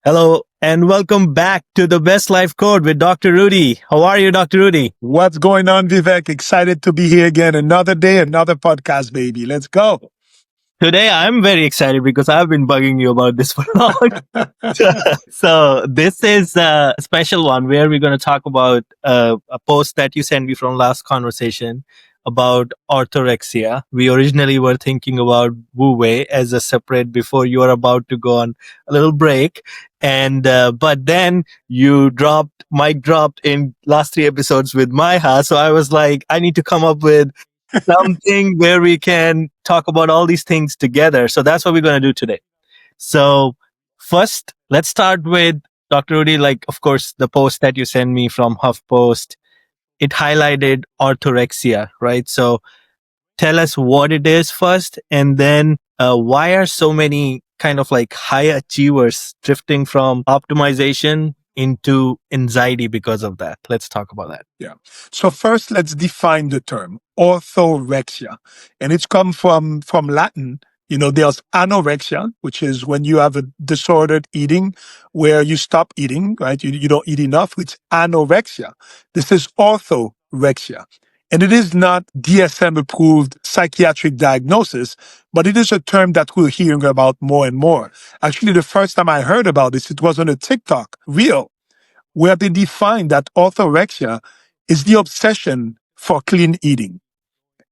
Hello and welcome back to the Best Life Code with Dr. Rudy. How are you, Dr. Rudy? What's going on, Vivek? Excited to be here again. Another day, another podcast, baby. Let's go. Today I'm very excited because I've been bugging you about this for long. So this is a special one where we're going to talk about a post that you sent me from last conversation about orthorexia. We originally were thinking about Wu Wei as a separate before you are about to go on a little break. And, but then you mic dropped in last three episodes with Maiha. So I was like, I need to come up with something where we can talk about all these things together. So that's what we're going to do today. So first, let's start with Dr. Rudy. Like, of course, the post that you sent me from HuffPost, it highlighted orthorexia, right? So tell us what it is first, and then why are so many kind of like high achievers drifting from optimization into anxiety because of that? Let's talk about that. Yeah. So first, let's define the term orthorexia, and it's come from Latin. There's anorexia, which is when you have a disordered eating, where you stop eating, right? You don't eat enough. It's anorexia. This is orthorexia. And it is not DSM approved psychiatric diagnosis, but it is a term that we're hearing about more and more. Actually, the first time I heard about this, it was on a TikTok reel where they define that orthorexia is the obsession for clean eating.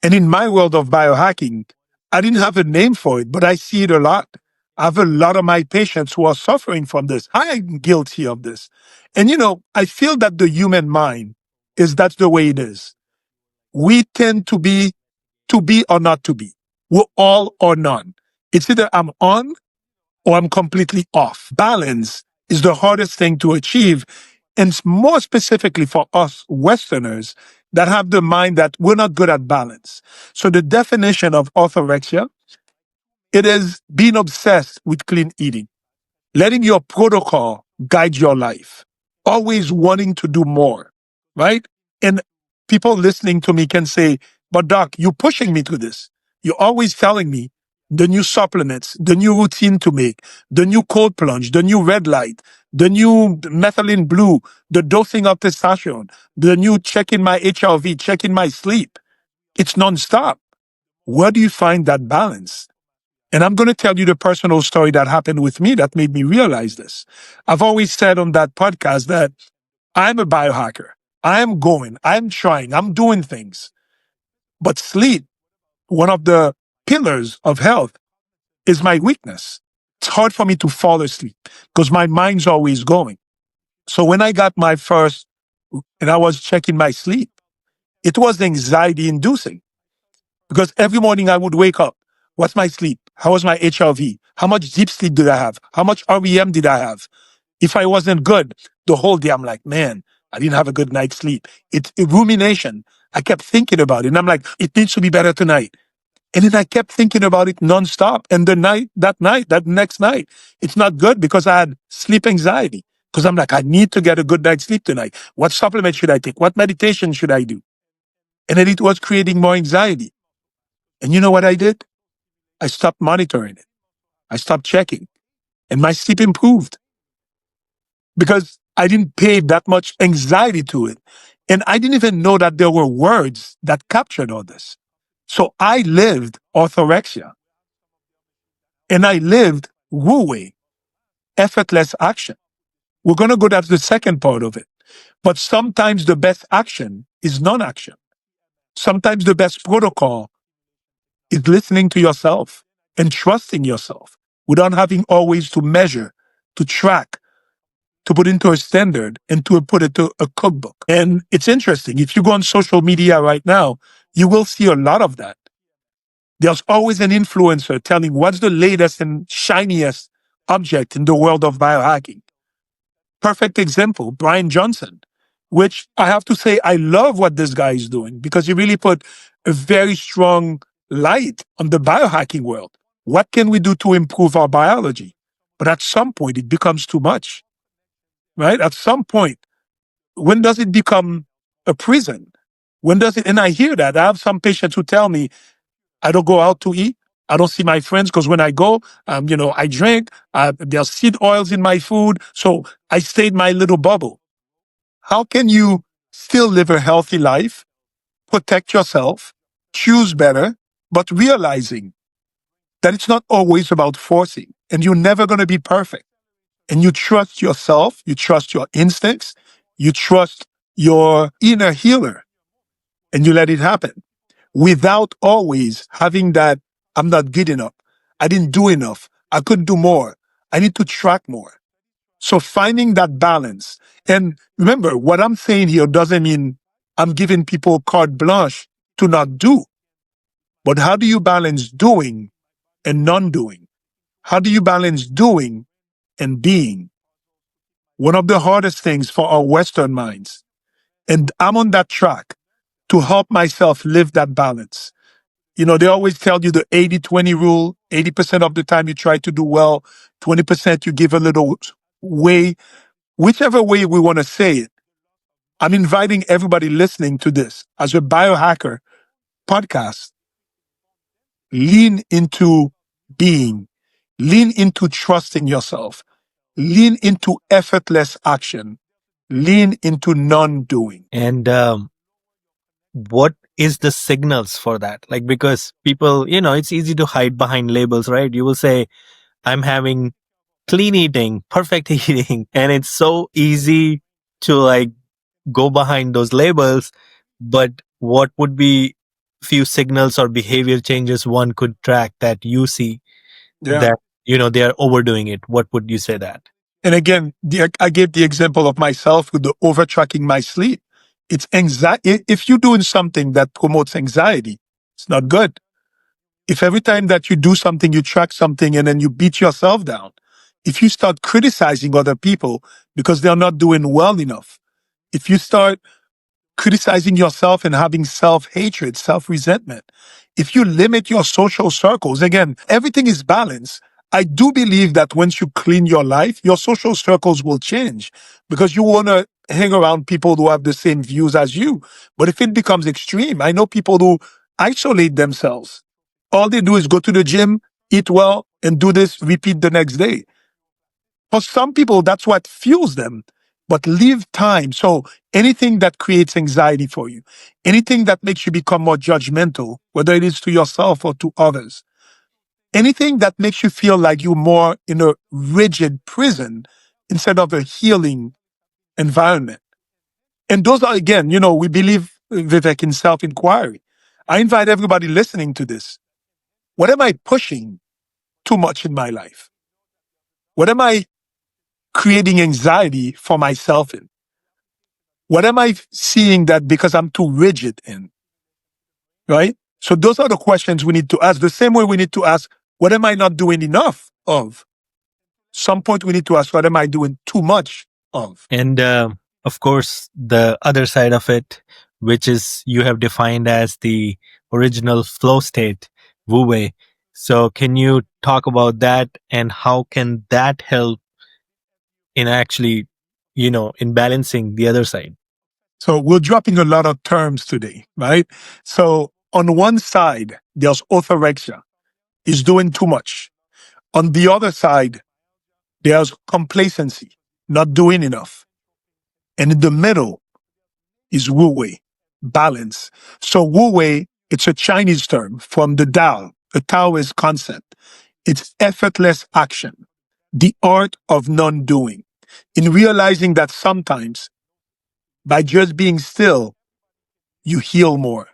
And in my world of biohacking, I didn't have a name for it, but I see it a lot. I have a lot of my patients who are suffering from this. I am guilty of this. And I feel that the human mind is that's the way it is. We tend to be or not to be. We're all or none. It's either I'm on or I'm completely off. Balance is the hardest thing to achieve. And more specifically for us Westerners that have the mind that we're not good at balance. So the definition of orthorexia, it is being obsessed with clean eating, letting your protocol guide your life, always wanting to do more, right? And people listening to me can say, but doc, you're pushing me to this. You're always telling me the new supplements, the new routine to make, the new cold plunge, the new red light, the new methylene blue, the dosing of testosterone, the new checking my HRV, checking my sleep. It's nonstop. Where do you find that balance? And I'm going to tell you the personal story that happened with me that made me realize this. I've always said on that podcast that I'm a biohacker. I'm trying, I'm doing things. But sleep, one of the pillars of health, is my weakness. It's hard for me to fall asleep because my mind's always going. So when I got my first, and I was checking my sleep, it was anxiety inducing because every morning I would wake up. What's my sleep? How was my HRV? How much deep sleep did I have? How much REM did I have? If I wasn't good the whole day, I'm like, man, I didn't have a good night's sleep. It's a rumination. I kept thinking about it. And I'm like, it needs to be better tonight. And then I kept thinking about it nonstop. And that next night, it's not good because I had sleep anxiety. Because I'm like, I need to get a good night's sleep tonight. What supplement should I take? What meditation should I do? And then it was creating more anxiety. And you know what I did? I stopped monitoring it. I stopped checking. And my sleep improved because I didn't pay that much anxiety to it. And I didn't even know that there were words that captured all this. So I lived orthorexia and I lived Wu Wei, effortless action. We're going to go to the second part of it. But sometimes the best action is non-action. Sometimes the best protocol is listening to yourself and trusting yourself without having always to measure, to track, to put into a standard and to put it to a cookbook. And it's interesting. If you go on social media right now, you will see a lot of that. There's always an influencer telling what's the latest and shiniest object in the world of biohacking. Perfect example, Brian Johnson, which I have to say, I love what this guy is doing because he really put a very strong light on the biohacking world. What can we do to improve our biology? But at some point, it becomes too much, right? At some point, when does it become a prison? When does it, and I hear that. I have some patients who tell me, I don't go out to eat. I don't see my friends because when I go, I drink. There's seed oils in my food. So I stayed my little bubble. How can you still live a healthy life, protect yourself, choose better, but realizing that it's not always about forcing and you're never going to be perfect? And you trust yourself, you trust your instincts, you trust your inner healer, and you let it happen without always having that I'm not good enough. I didn't do enough. I could do more. I need to track more. So finding that balance. And remember, what I'm saying here doesn't mean I'm giving people carte blanche to not do. But how do you balance doing and non-doing? How do you balance doing and being? One of the hardest things for our Western minds. And I'm on that track to help myself live that balance. They always tell you the 80-20 rule. 80% of the time you try to do well, 20% you give a little way. Whichever way we want to say it, I'm inviting everybody listening to this as a biohacker podcast, lean into being, lean into trusting yourself, lean into effortless action, lean into non-doing. And what is the signals for that? Like, because people, it's easy to hide behind labels, right? You will say, I'm having clean eating, perfect eating, and it's so easy to like go behind those labels. But what would be few signals or behavior changes one could track that you see Yeah. that they are overdoing it? What would you say that? And again, I gave the example of myself with the overtracking my sleep. It's anxiety. If you're doing something that promotes anxiety, it's not good. If every time that you do something, you track something and then you beat yourself down, if you start criticizing other people because they're not doing well enough, if you start criticizing yourself and having self-hatred, self-resentment, if you limit your social circles, again, everything is balanced. I do believe that once you clean your life, your social circles will change because you want to hang around people who have the same views as you. But if it becomes extreme, I know people who isolate themselves. All they do is go to the gym, eat well, and do this, repeat the next day. For some people, that's what fuels them. But leave time. So anything that creates anxiety for you, anything that makes you become more judgmental, whether it is to yourself or to others, anything that makes you feel like you're more in a rigid prison instead of a healing environment. And those are, again, we believe, Vivek, in self-inquiry. I invite everybody listening to this. What am I pushing too much in my life? What am I creating anxiety for myself in? What am I seeing that because I'm too rigid in? Right? So those are the questions we need to ask. The same way we need to ask, what am I not doing enough of? Some point we need to ask, what am I doing too much of? And of course, the other side of it, which is you have defined as the original flow state, Wu Wei. So, can you talk about that and how can that help in actually, in balancing the other side? So we're dropping a lot of terms today, right? So on one side, there's orthorexia, is doing too much. On the other side, there's complacency, not doing enough. And in the middle is Wu Wei, balance. So Wu Wei, it's a Chinese term from the Tao, a Taoist concept. It's effortless action, the art of non-doing. In realizing that sometimes by just being still, you heal more.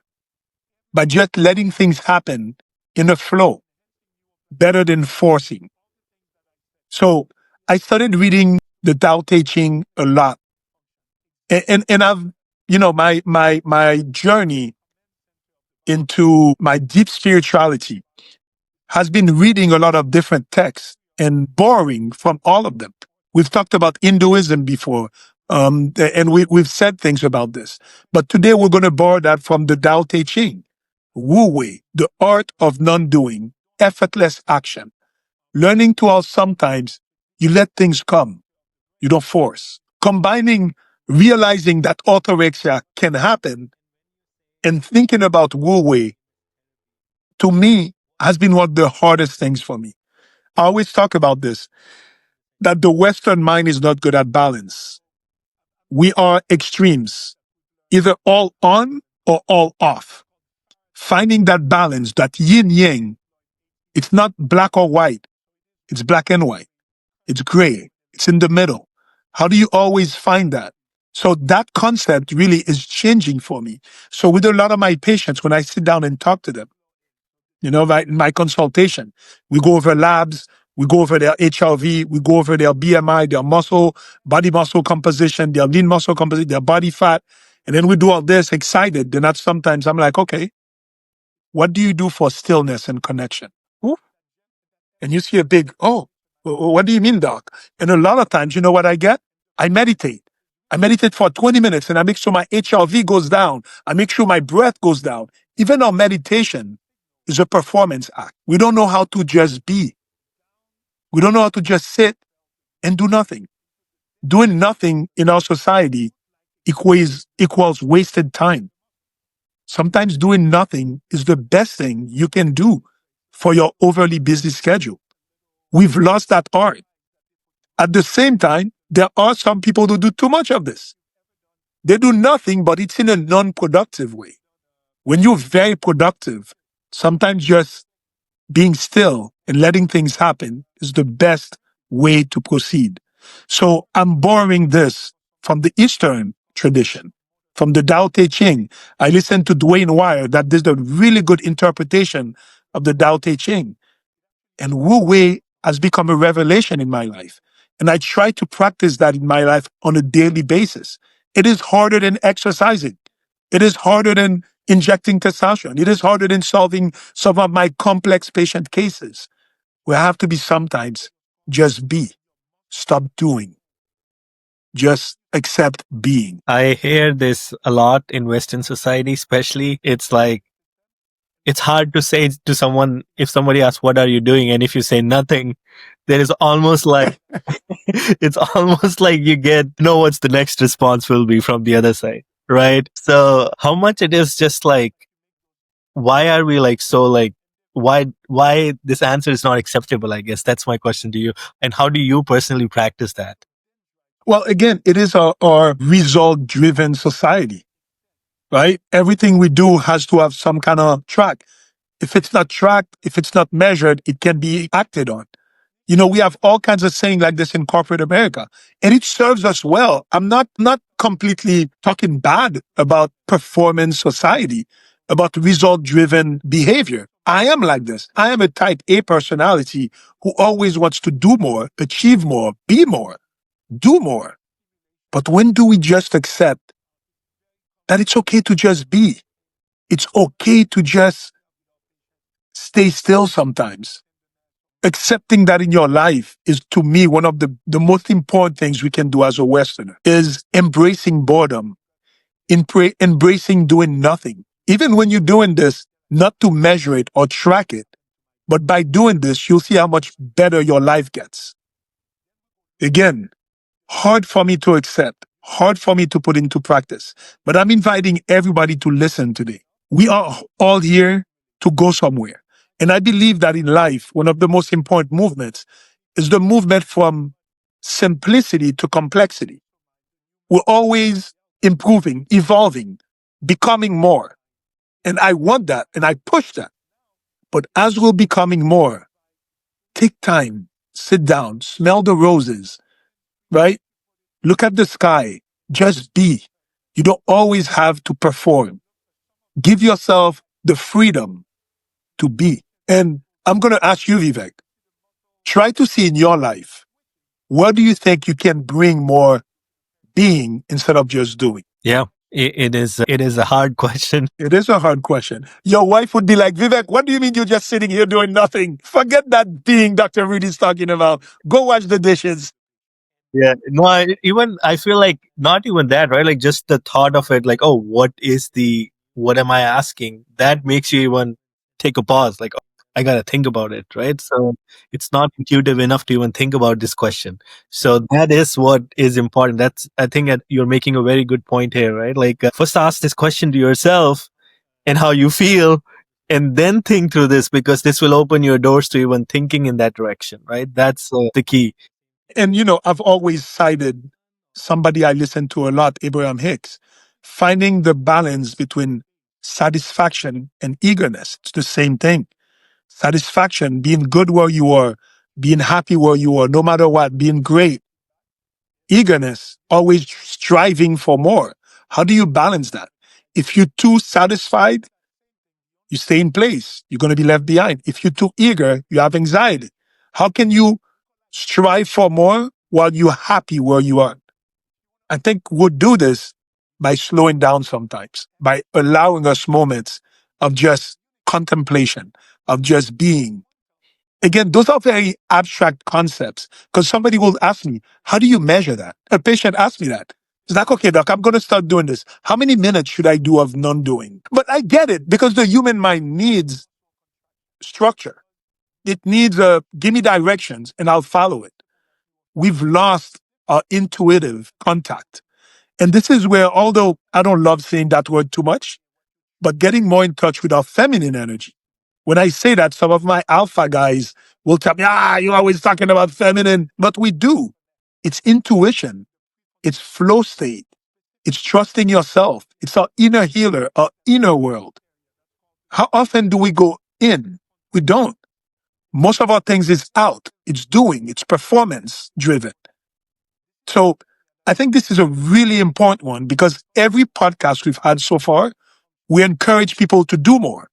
By just letting things happen in a flow, better than forcing. So I started reading the Tao Te Ching a lot. And I've, my journey into my deep spirituality has been reading a lot of different texts and borrowing from all of them. We've talked about Hinduism before, and we've said things about this. But today we're going to borrow that from the Tao Te Ching. Wu Wei, the art of non-doing, effortless action. Learning to how sometimes you let things come, you don't force. Combining realizing that orthorexia can happen and thinking about Wu Wei, to me, has been one of the hardest things for me. I always talk about this, that the Western mind is not good at balance. We are extremes, either all on or all off. Finding that balance, that yin yang, it's not black or white, it's black and white, it's gray, it's in the middle. How do you always find that? So that concept really is changing for me. So with a lot of my patients, when I sit down and talk to them, in my consultation, we go over labs, we go over their HRV, we go over their BMI, their body muscle composition, their lean muscle composition, their body fat. And then we do all this excited. Then that's sometimes I'm like, okay, what do you do for stillness and connection? Ooh. And you see a big, oh, what do you mean, doc? And a lot of times, you know what I get? I meditate. I meditate for 20 minutes and I make sure my HRV goes down. I make sure my breath goes down. Even our meditation is a performance act. We don't know how to just be. We don't know how to just sit and do nothing. Doing nothing in our society equals wasted time. Sometimes doing nothing is the best thing you can do for your overly busy schedule. We've lost that art. At the same time, there are some people who do too much of this. They do nothing, but it's in a non-productive way. When you're very productive, sometimes just being still and letting things happen is the best way to proceed. So I'm borrowing this from the Eastern tradition, from the Tao Te Ching. I listened to Dwayne Wire that did a really good interpretation of the Tao Te Ching. And Wu Wei has become a revelation in my life. And I try to practice that in my life on a daily basis. It is harder than exercising. It is harder than injecting testosterone. It is harder than solving some of my complex patient cases. We have to be sometimes just be, stop doing, just accept being. I hear this a lot in Western society, especially. It's like, it's hard to say to someone, if somebody asks, what are you doing? And if you say nothing, there is almost like, it's almost like you know what's the next response will be from the other side. Right. So how much it is just like, why are we like, so like, why this answer is not acceptable? I guess that's my question to you. And how do you personally practice that? Well, again, it is our result-driven society, right? Everything we do has to have some kind of track. If it's not tracked, if it's not measured, it can be acted on. We have all kinds of saying like this in corporate America, and it serves us well. I'm not completely talking bad about performance society, about result-driven behavior. I am like this. I am a type A personality who always wants to do more, achieve more, be more, do more. But when do we just accept that it's okay to just be? It's okay to just stay still sometimes. Accepting that in your life is, to me, one of the most important things we can do as a Westerner, is embracing boredom, embracing doing nothing. Even when you're doing this, not to measure it or track it, but by doing this, you'll see how much better your life gets. Again, hard for me to accept, hard for me to put into practice, but I'm inviting everybody to listen today. We are all here to go somewhere. And I believe that in life, one of the most important movements is the movement from simplicity to complexity. We're always improving, evolving, becoming more. And I want that and I push that. But as we're becoming more, take time, sit down, smell the roses, right? Look at the sky, just be. You don't always have to perform. Give yourself the freedom to be. And I'm going to ask you, Vivek, try to see in your life, where do you think you can bring more being instead of just doing? Yeah, it is a hard question. It is a hard question. Your wife would be like, Vivek, what do you mean you're just sitting here doing nothing? Forget that being Dr. Rudy's talking about. Go wash the dishes. Yeah, no, even I feel like not even that, right? Like just the thought of it, like, oh, what am I asking? That makes you even take a pause, like, oh, I gotta think about it, right? So it's not intuitive enough to even think about this question. So that is what is important. I think that you're making a very good point here, right? Like, first ask this question to yourself and how you feel, and then think through this, because this will open your doors to even thinking in that direction, right? That's the key. And, I've always cited somebody I listen to a lot, Abraham Hicks, finding the balance between satisfaction and eagerness. It's the same thing. Satisfaction, being good where you are, being happy where you are, no matter what, being great. Eagerness, always striving for more. How do you balance that? If you're too satisfied, you stay in place. You're going to be left behind. If you're too eager, you have anxiety. How can you strive for more while you're happy where you are? I think we'll do this by slowing down sometimes, by allowing us moments of just contemplation, of just being. Again, those are very abstract concepts because somebody will ask me, how do you measure that? A patient asked me that. It's like, okay, doc, I'm going to start doing this. How many minutes should I do of non-doing? But I get it because the human mind needs structure. It needs give me directions and I'll follow it. We've lost our intuitive contact. And this is where, although I don't love saying that word too much, but getting more in touch with our feminine energy. When I say that, some of my alpha guys will tell me, you're always talking about feminine. But we do. It's intuition, it's flow state, it's trusting yourself, it's our inner healer, our inner world. How often do we go in? We don't. Most of our things is out, it's doing, it's performance driven. So I think this is a really important one because every podcast we've had so far, we encourage people to do more.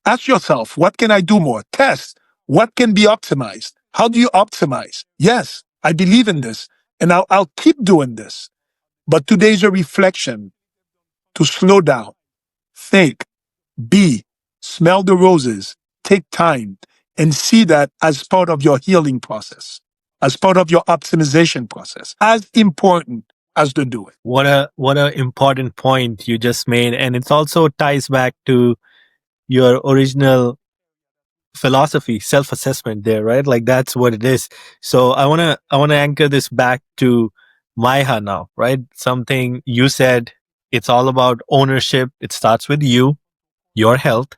Ask yourself, what can I do more? Test. What can be optimized? How do you optimize? Yes, I believe in this and I'll keep doing this. But today's a reflection to slow down, think, be, smell the roses, take time and see that as part of your healing process, as part of your optimization process, as important as the doing. What a important point you just made, and it also ties back to your original philosophy, self-assessment there, right? Like that's what it is. So I want to anchor this back to Maiha now, right? Something you said, it's all about ownership. It starts with you, your health.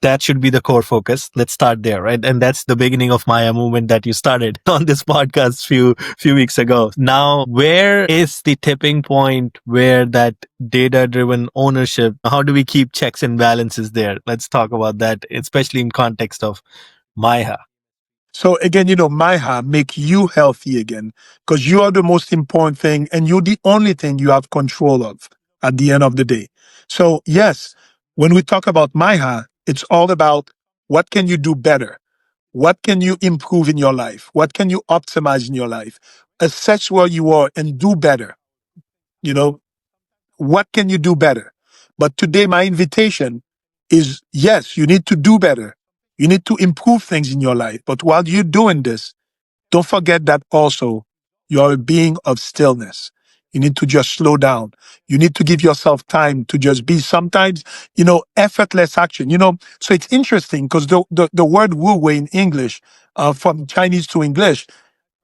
That should be the core focus. Let's start there, right? And that's the beginning of Maya movement that you started on this podcast few weeks ago. Now, where is the tipping point where that data driven ownership, how do we keep checks and balances there? Let's talk about that, especially in context of Maya. So again, Maiha, make you healthy again because you are the most important thing and you're the only thing you have control of at the end of the day. So yes, when we talk about Maiha, it's all about what can you do better? What can you improve in your life? What can you optimize in your life? Assess where you are and do better. You know, what can you do better? But today, my invitation is yes, you need to do better. You need to improve things in your life. But while you're doing this, don't forget that also you're a being of stillness. You need to just slow down. You need to give yourself time to just be sometimes, effortless action. So it's interesting because the word Wu Wei in English, from Chinese to English,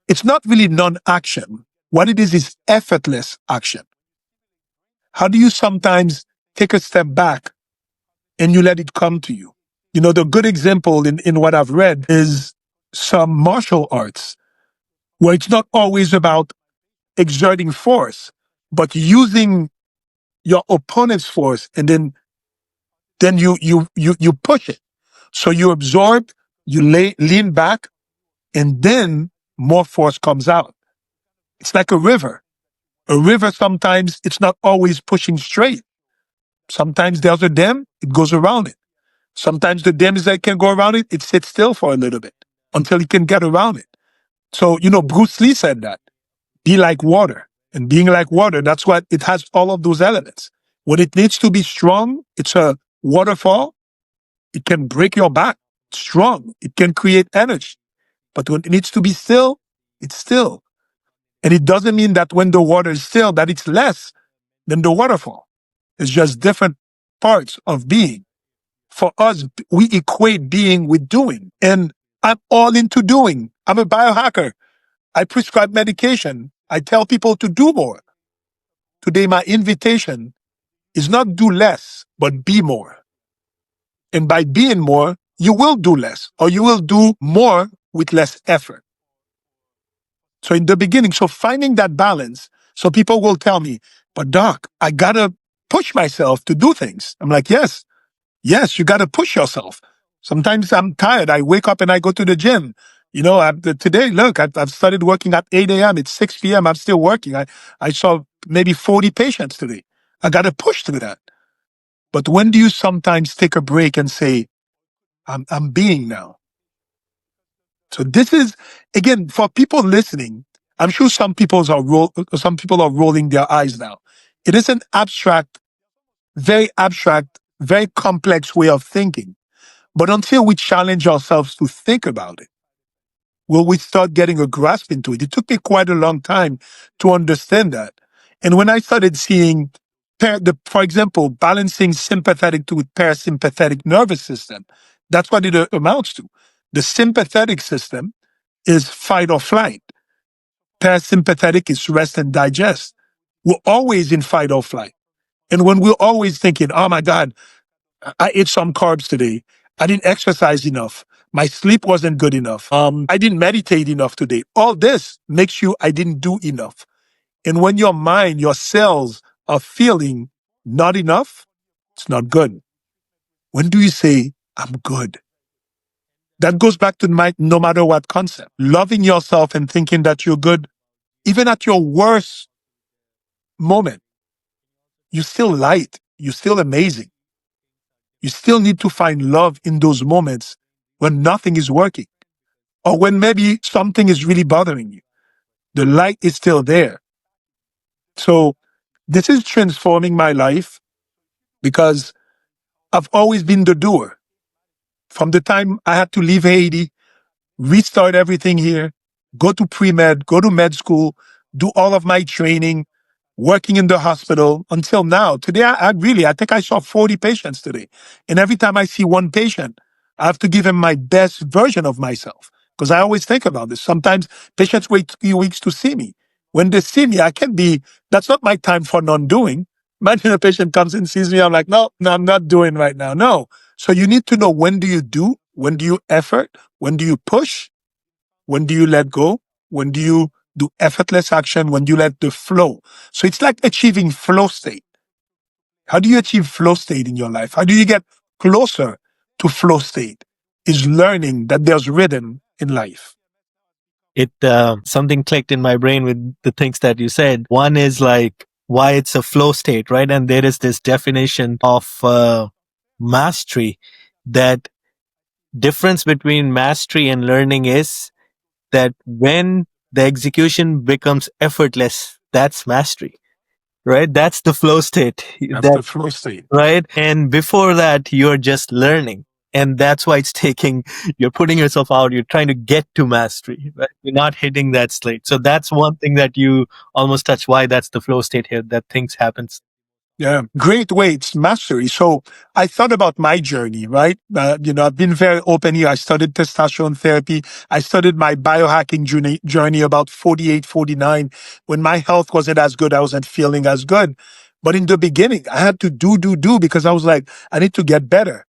it's not really non-action. What it is effortless action. How do you sometimes take a step back and you let it come to you? The good example in what I've read is some martial arts where it's not always about exerting force, but using your opponent's force and then you push it. So you absorb, you lean back, and then more force comes out. It's like a river. A river sometimes it's not always pushing straight. Sometimes there's a dam, it goes around it. Sometimes the dam is that can go around it, it sits still for a little bit until it can get around it. So, Bruce Lee said that. Be like water. And being like water, that's what it has all of those elements. When it needs to be strong, it's a waterfall. It can break your back. It's strong. It can create energy. But when it needs to be still, it's still. And it doesn't mean that when the water is still, that it's less than the waterfall. It's just different parts of being. For us, we equate being with doing. And I'm all into doing. I'm a biohacker. I prescribe medication. I tell people to do more. Today, my invitation is not do less, but be more. And by being more, you will do less, or you will do more with less effort. So in the beginning, so finding that balance, so people will tell me, but doc, I gotta push myself to do things. I'm like, yes, yes, you gotta push yourself. Sometimes I'm tired. I wake up and I go to the gym. Today, look, I've started working at 8 a.m. It's 6 p.m. I'm still working. I saw maybe 40 patients today. I gotta push through that. But when do you sometimes take a break and say, I'm being now? So this is, again, for people listening, I'm sure some people are rolling their eyes now. It is an abstract, very complex way of thinking. But until we challenge ourselves to think about it, will we start getting a grasp into it? It took me quite a long time to understand that. And when I started seeing, for example, balancing sympathetic to parasympathetic nervous system, that's what it amounts to. The sympathetic system is fight or flight. Parasympathetic is rest and digest. We're always in fight or flight. And when we're always thinking, oh my God, I ate some carbs today. I didn't exercise enough. My sleep wasn't good enough. I didn't meditate enough today. All this makes you, I didn't do enough. And when your mind, your cells are feeling not enough, it's not good. When do you say, I'm good? That goes back to my no matter what concept. Loving yourself and thinking that you're good, even at your worst moment, you're still light. You're still amazing. You still need to find love in those moments when nothing is working or when maybe something is really bothering you. The light is still there. So this is transforming my life because I've always been the doer. From the time I had to leave Haiti, restart everything here, go to pre-med, go to med school, do all of my training, working in the hospital until now. Today, I think I saw 40 patients today. And every time I see one patient, I have to give him my best version of myself. Because I always think about this. Sometimes patients wait 3 weeks to see me. When they see me, that's not my time for non-doing. Imagine a patient comes and sees me, I'm like, no, I'm not doing right now. No. So you need to know when do you do, when do you effort, when do you push, when do you let go, when do you do effortless action, when do you let the flow. So it's like achieving flow state. How do you achieve flow state in your life? How do you get closer to flow state? Is learning that there's rhythm in life. It something clicked in my brain with the things that you said. One is like why it's a flow state, right? And there is this definition of mastery. That difference between mastery and learning is that when the execution becomes effortless, that's mastery, right? That's the flow state. That's the flow state. Right? And before that, you're just learning. And that's why it's taking, you're putting yourself out, you're trying to get to mastery, right? You're not hitting that state. So that's one thing that you almost touch why that's the flow state here, that things happens. Yeah, great way. It's mastery. So I thought about my journey, right? I've been very open here. I studied testosterone therapy. I started my biohacking journey about 48, 49. When my health wasn't as good, I wasn't feeling as good. But in the beginning, I had to do because I was like, I need to get better.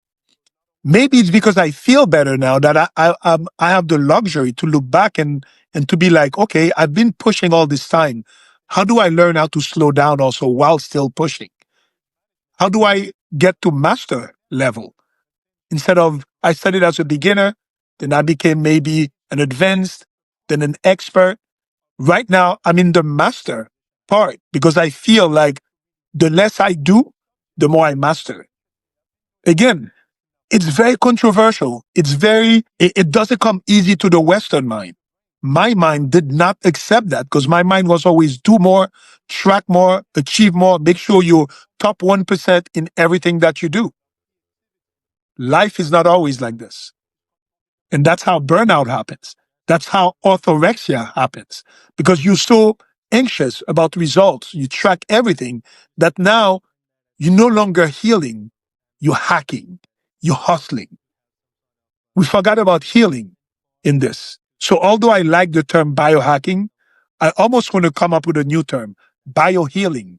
Maybe it's because I feel better now that I have the luxury to look back and to be like, okay, I've been pushing all this time. How do I learn how to slow down also while still pushing? How do I get to master level? Instead of I studied as a beginner, then I became maybe an advanced, then an expert. Right now, I'm in the master part because I feel like the less I do, the more I master. Again, it's very controversial. It doesn't come easy to the Western mind. My mind did not accept that because my mind was always do more, track more, achieve more, make sure you're top 1% in everything that you do. Life is not always like this. And that's how burnout happens. That's how orthorexia happens because you're so anxious about results. You track everything that now you're no longer healing. You're hacking. You're hustling. We forgot about healing in this. So although I like the term biohacking, I almost want to come up with a new term, biohealing.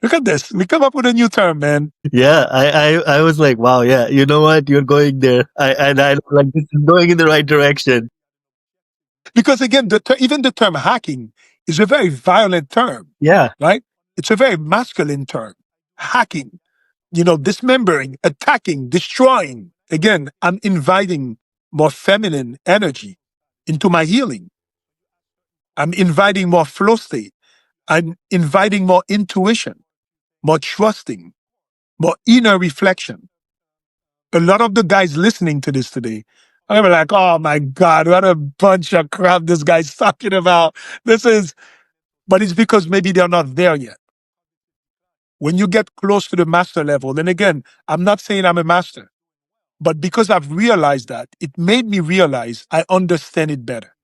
Look at this. We come up with a new term, man. Yeah, I was like, wow, yeah, you know what? You're going there. I like this is going in the right direction. Because again, even the term hacking is a very violent term, Yeah. right? It's a very masculine term. Hacking, dismembering, attacking, destroying. Again, I'm inviting more feminine energy into my healing. I'm inviting more flow state. I'm inviting more intuition, more trusting, more inner reflection. A lot of the guys listening to this today are like, oh my God, what a bunch of crap this guy's talking about. But it's because maybe they're not there yet. When you get close to the master level, then again, I'm not saying I'm a master, but because I've realized that, it made me realize I understand it better.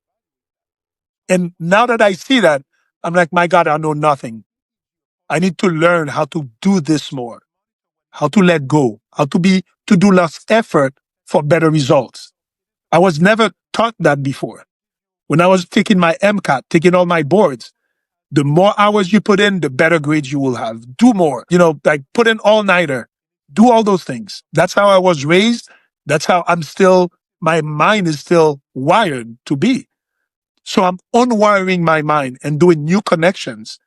And now that I see that, I'm like, my God, I know nothing. I need to learn how to do this more, how to let go, to do less effort for better results. I was never taught that before. When I was taking my MCAT, taking all my boards, the more hours you put in, the better grades you will have. Do more, like put in all nighter, do all those things. That's how I was raised. That's how my mind is still wired to be. So I'm unwiring my mind and doing new connections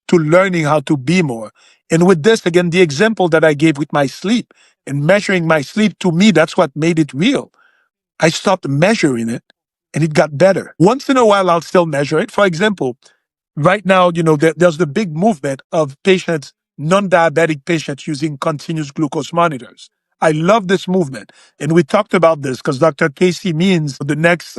to learning how to be more. And with this, again, the example that I gave with my sleep and measuring my sleep, to me, that's what made it real. I stopped measuring it and it got better. Once in a while, I'll still measure it. For example, right now, there's the big movement of non-diabetic patients using continuous glucose monitors. I love this movement. And we talked about this because Dr. Casey Means, the next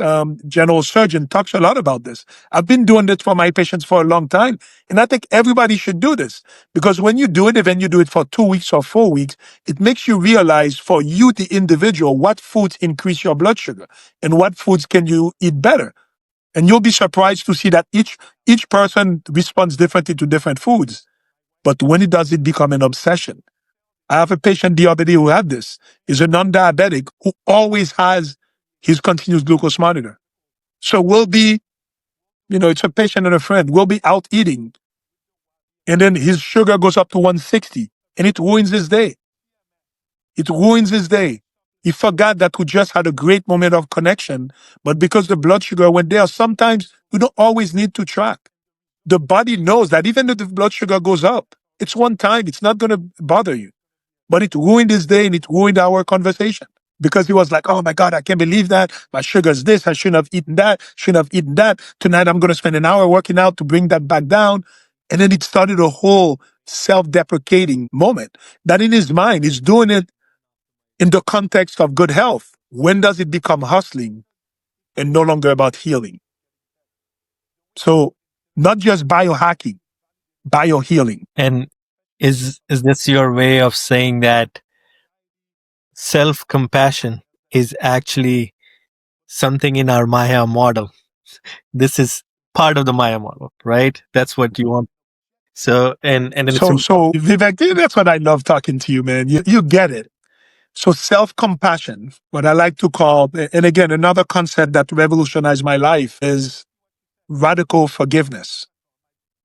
general surgeon, talks a lot about this. I've been doing this for my patients for a long time. And I think everybody should do this because when you do it, even you do it for 2 weeks or 4 weeks, it makes you realize for you, the individual, what foods increase your blood sugar and what foods can you eat better. And you'll be surprised to see that each person responds differently to different foods. But when it does, it become an obsession. I have a patient the other day who had this. He's a non-diabetic who always has his continuous glucose monitor. So it's a patient and a friend. We'll be out eating. And then his sugar goes up to 160 and it ruins his day. It ruins his day. He forgot that we just had a great moment of connection, but because the blood sugar went there, sometimes we don't always need to track. The body knows that even if the blood sugar goes up, it's one time, it's not going to bother you. But it ruined his day and it ruined our conversation because he was like, oh my God, I can't believe that. My sugar's this. I shouldn't have eaten that. Shouldn't have eaten that. Tonight, I'm going to spend an hour working out to bring that back down. And then it started a whole self-deprecating moment that in his mind, he's doing it in the context of good health. When does it become hustling and no longer about healing? So not just biohacking, biohealing. And is this your way of saying that self-compassion is actually something in our Maya model? This is part of the Maya model, right? That's what you want. So and then it's So Vivek, that's what I love talking to you, man. You get it. So self-compassion, what I like to call, and again, another concept that revolutionized my life is radical forgiveness.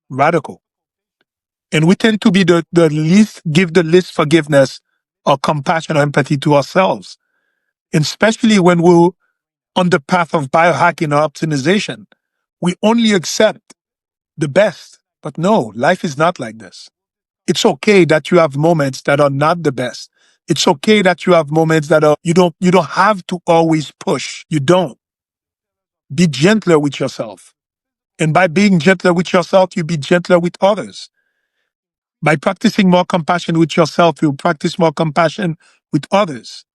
Radical. And we tend to be give the least forgiveness or compassion or empathy to ourselves. And especially when we're on the path of biohacking or optimization, we only accept the best. But no, life is not like this. It's okay that you have moments that are not the best. It's okay that you have moments that are you don't have to always push. You don't. Be gentler with yourself. And by being gentler with yourself, you be gentler with others. By practicing more compassion with yourself, you practice more compassion with others.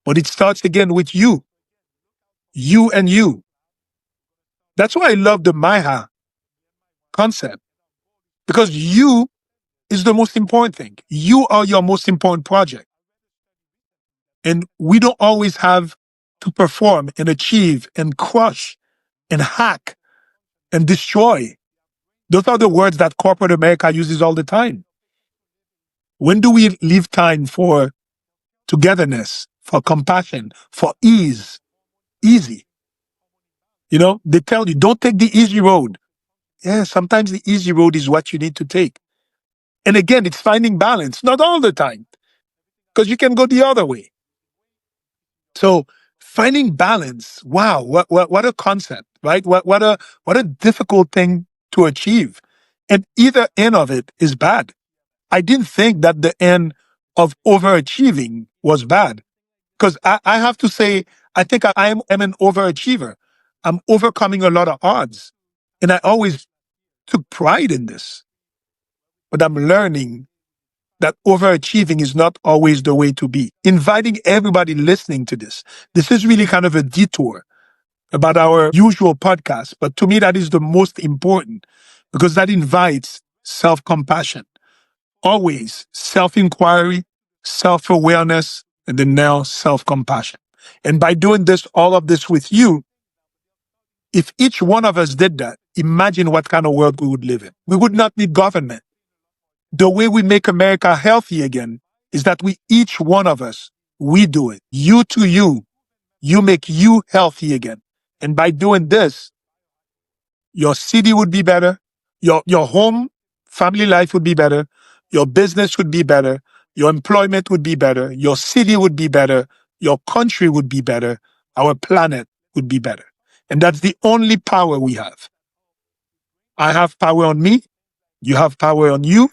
But it starts again with you. You and you. That's why I love the Maya concept. Because you is the most important thing. You are your most important project. And we don't always have to perform and achieve and crush and hack and destroy. Those are the words that corporate America uses all the time. When do we leave time for togetherness, for compassion, for ease? Easy. They tell you, don't take the easy road. Yeah, sometimes the easy road is what you need to take. And again, it's finding balance, not all the time, because you can go the other way. So finding balance, wow, what a concept, right? What a difficult thing to achieve. And either end of it is bad. I didn't think that the end of overachieving was bad. Because I have to say, I think am an overachiever. I'm overcoming a lot of odds. And I always took pride in this. But I'm learning that overachieving is not always the way to be. Inviting everybody listening to this. This is really kind of a detour about our usual podcast. But to me, that is the most important because that invites self-compassion. Always self-inquiry, self-awareness, and then now self-compassion. And by doing this, all of this with you, if each one of us did that, imagine what kind of world we would live in. We would not need government. The way we make America healthy again is that each one of us, we do it. You to you make you healthy again. And by doing this, your city would be better, your home, family life would be better, your business would be better, your employment would be better, your city would be better, your country would be better, our planet would be better. And that's the only power we have. I have power on me, you have power on you.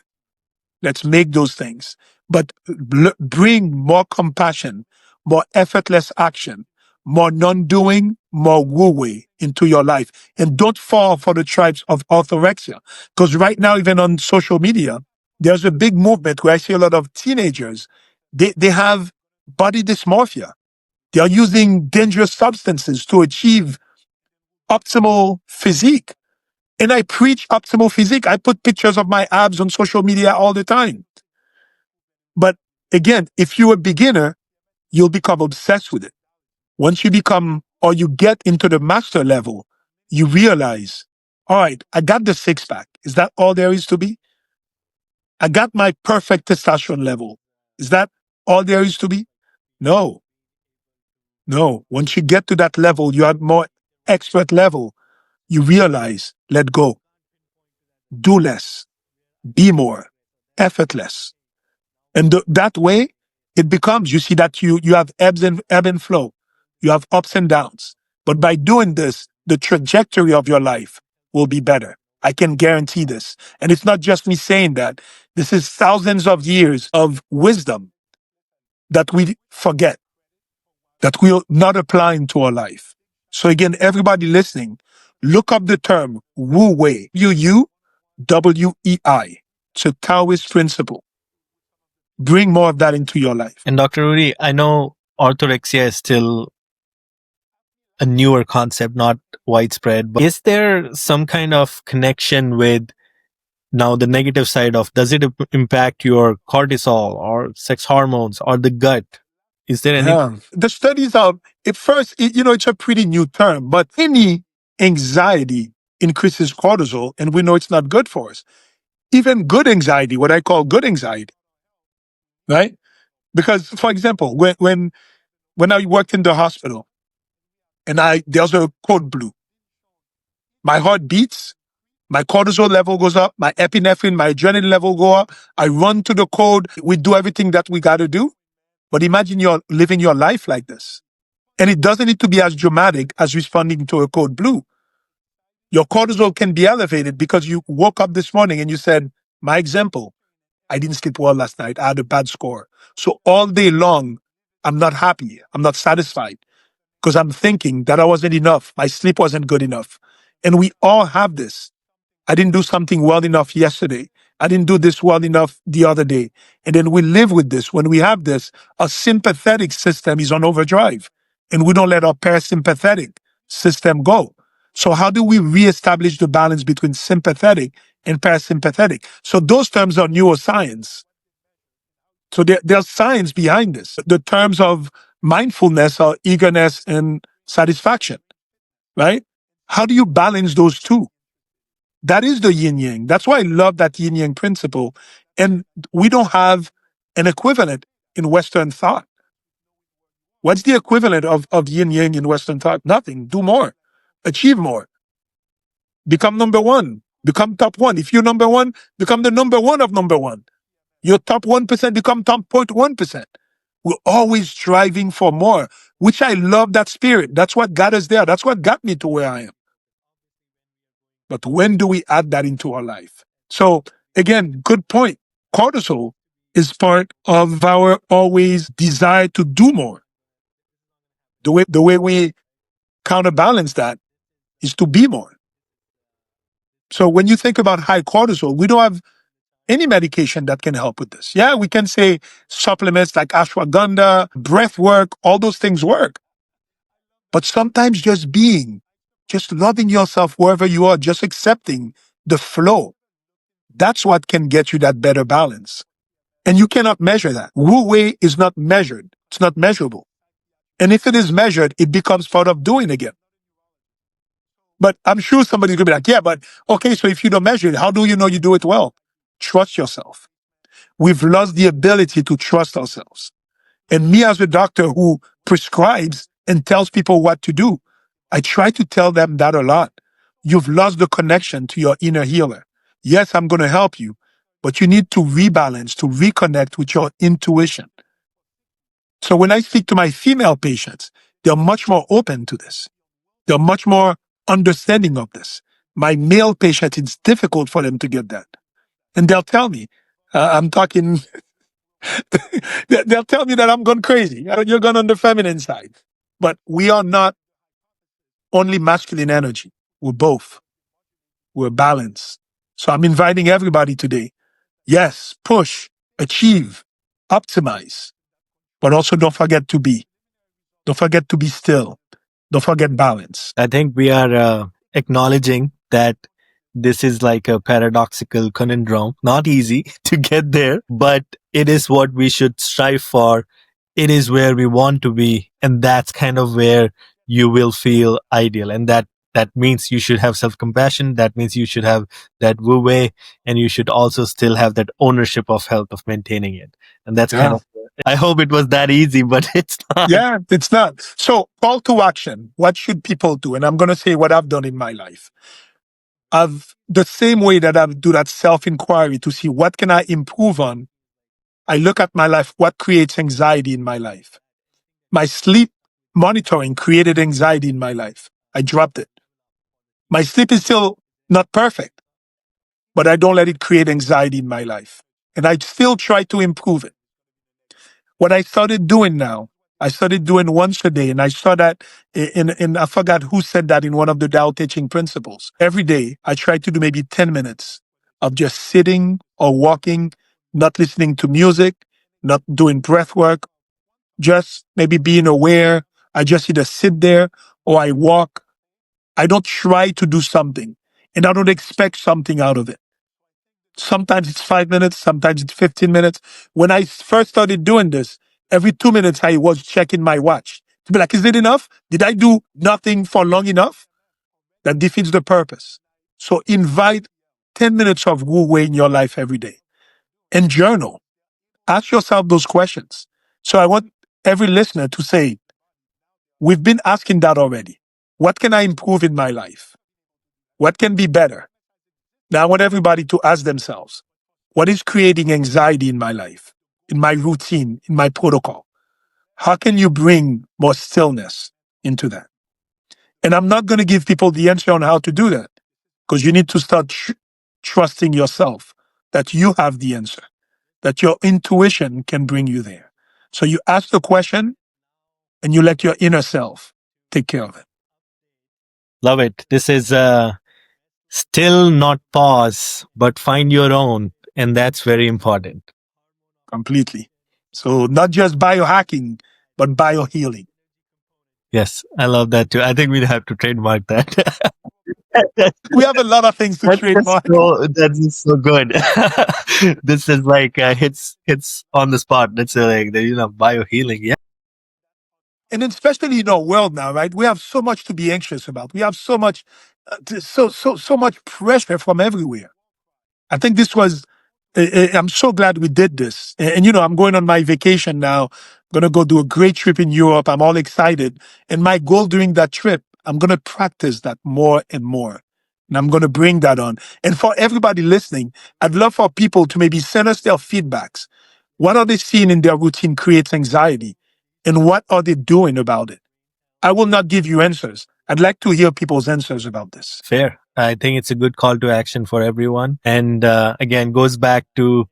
Let's make those things. But bring more compassion, more effortless action, more non-doing, more Wu Wei into your life. And don't fall for the tribes of orthorexia. Because right now, even on social media, there's a big movement where I see a lot of teenagers. They have body dysmorphia. They are using dangerous substances to achieve optimal physique. And I preach optimal physique. I put pictures of my abs on social media all the time. But again, if you're a beginner, you'll become obsessed with it. Once you become or you get into the master level, you realize, all right, I got the six pack. Is that all there is to be? I got my perfect testosterone level. Is that all there is to be? No, no. Once you get to that level, you are more expert level. You realize, let go, do less, be more, effortless. And that way, it becomes, you see that you have ebb and flow. You have ups and downs. But by doing this, the trajectory of your life will be better. I can guarantee this. And it's not just me saying that. This is thousands of years of wisdom that we forget, that we are not applying to our life. So again, everybody listening, look up the term Wu Wei, Wuwei. It's a Taoist principle. Bring more of that into your life. And Dr. Rudy, I know orthorexia is still a newer concept, not widespread, but is there some kind of connection with now the negative side of, does it impact your cortisol or sex hormones or the gut? Is there any? Yeah. The studies are, at first, it's a pretty new term, but any anxiety increases cortisol, and we know it's not good for us. Even good anxiety, what I call good anxiety, right? Because, for example, when I worked in the hospital and there's a code blue, my heart beats, my cortisol level goes up, my epinephrine, my adrenaline level go up. I run to the code. We do everything that we got to do. But imagine you're living your life like this. And it doesn't need to be as dramatic as responding to a code blue. Your cortisol can be elevated because you woke up this morning and you said, my example, I didn't sleep well last night. I had a bad score. So all day long, I'm not happy. I'm not satisfied because I'm thinking that I wasn't enough. My sleep wasn't good enough. And we all have this. I didn't do something well enough yesterday. I didn't do this well enough the other day. And then we live with this. When we have this, our sympathetic system is on overdrive and we don't let our parasympathetic system go. So how do we reestablish the balance between sympathetic and parasympathetic? So those terms are neuroscience. So there's science behind this. The terms of mindfulness are eagerness and satisfaction, right? How do you balance those two? That is the yin yang. That's why I love that yin yang principle. And we don't have an equivalent in Western thought. What's the equivalent of yin yang in Western thought? Nothing. Do more. Achieve more. Become number one. Become top one. If you're number one, become the number one of number one. Your top 1% become top 0.1%. We're always striving for more, which I love that spirit. That's what got us there. That's what got me to where I am. But when do we add that into our life? So again, good point. Cortisol is part of our always desire to do more. The way we counterbalance that is to be more. So when you think about high cortisol, we don't have any medication that can help with this. Yeah, we can say supplements like ashwagandha, breath work, all those things work. But sometimes just being, just loving yourself wherever you are, just accepting the flow, that's what can get you that better balance. And you cannot measure that. Wu Wei is not measured. It's not measurable. And if it is measured, it becomes part of doing again. But I'm sure somebody's going to be like, yeah, but okay, so if you don't measure it, how do you know you do it well? Trust yourself. We've lost the ability to trust ourselves. And me as a doctor who prescribes and tells people what to do, I try to tell them that a lot. You've lost the connection to your inner healer. Yes, I'm going to help you, but you need to rebalance, to reconnect with your intuition. So when I speak to my female patients, they're much more open to this. They're much more understanding of this. My male patients, it's difficult for them to get that. And they'll tell me, I'm talking, they'll tell me that I'm gone crazy. You're gone on the feminine side. But we are not only masculine energy. We're both. We're balanced. So I'm inviting everybody today. Yes, push, achieve, optimize, but also don't forget to be. Don't forget to be still. Don't forget balance. I think we are acknowledging that this is like a paradoxical conundrum. Not easy to get there, but it is what we should strive for. It is where we want to be. And that's kind of where you will feel ideal. And that means you should have self-compassion. That means you should have that Wu Wei, and you should also still have that ownership of health, of maintaining it. And that's kind of, I hope it was that easy, but it's not. Yeah, it's not. So call to action. What should people do? And I'm going to say what I've done in my life. I've the same way that I do that self-inquiry to see what can I improve on. I look at my life, what creates anxiety in my life. My sleep monitoring created anxiety in my life. I dropped it. My sleep is still not perfect, but I don't let it create anxiety in my life. And I still try to improve it. What I started doing now, I started doing once a day, and I saw that in I forgot who said that in one of the Tao teaching principles. Every day, I try to do maybe 10 minutes of just sitting or walking, not listening to music, not doing breath work, just maybe being aware. I just either sit there or I walk. I don't try to do something, and I don't expect something out of it. Sometimes it's 5 minutes, sometimes it's 15 minutes. When I first started doing this, every 2 minutes I was checking my watch to be like, is it enough? Did I do nothing for long enough? That defeats the purpose. So invite 10 minutes of Wu Wei in your life every day and journal. Ask yourself those questions. So I want every listener to say, we've been asking that already. What can I improve in my life? What can be better? Now I want everybody to ask themselves, what is creating anxiety in my life, in my routine, in my protocol? How can you bring more stillness into that? And I'm not going to give people the answer on how to do that, because you need to start trusting yourself that you have the answer, that your intuition can bring you there. So you ask the question and you let your inner self take care of it. Love it. This is still not pause, but find your own. And that's very important. Completely. So not just biohacking, but biohealing. Yes, I love that too. I think we'd have to trademark that. We have a lot of things to trademark. That is so good. This is like hits on the spot. That's like the biohealing. Yeah. And especially in our world now, right? We have so much to be anxious about. We have so much, so much pressure from everywhere. I think this was. I'm so glad we did this. And I'm going on my vacation now. I'm gonna go do a great trip in Europe. I'm all excited. And my goal during that trip, I'm gonna practice that more and more. And I'm going to bring that on. And for everybody listening, I'd love for people to maybe send us their feedbacks. What are they seeing in their routine creates anxiety? And what are they doing about it? I will not give you answers. I'd like to hear people's answers about this. Fair. I think it's a good call to action for everyone. And again, goes back to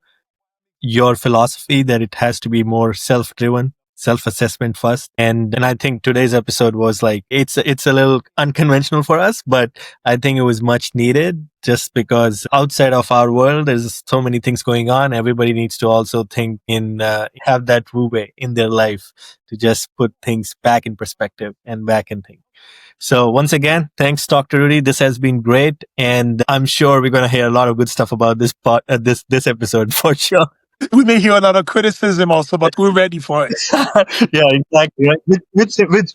your philosophy that it has to be more self-driven, self-assessment first. And I think today's episode was like, it's a little unconventional for us, but I think it was much needed just because outside of our world, there's so many things going on. Everybody needs to also think have that Wu Wei in their life to just put things back in perspective and back in think. So once again, thanks, Dr. Rudy. This has been great. And I'm sure we're going to hear a lot of good stuff about this this episode for sure. We may hear a lot of criticism also, but we're ready for it. Yeah, exactly. Right?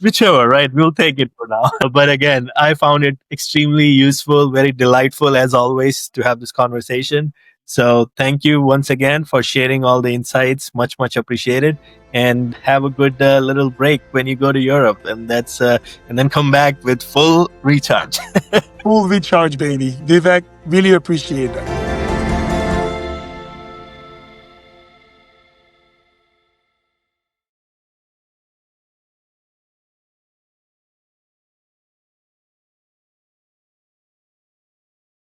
Whichever, right? We'll take it for now. But again, I found it extremely useful, very delightful as always to have this conversation. So thank you once again for sharing all the insights. Much, much appreciated. And have a good little break when you go to Europe, and then come back with full recharge. Full recharge, baby. Vivek, really appreciate that.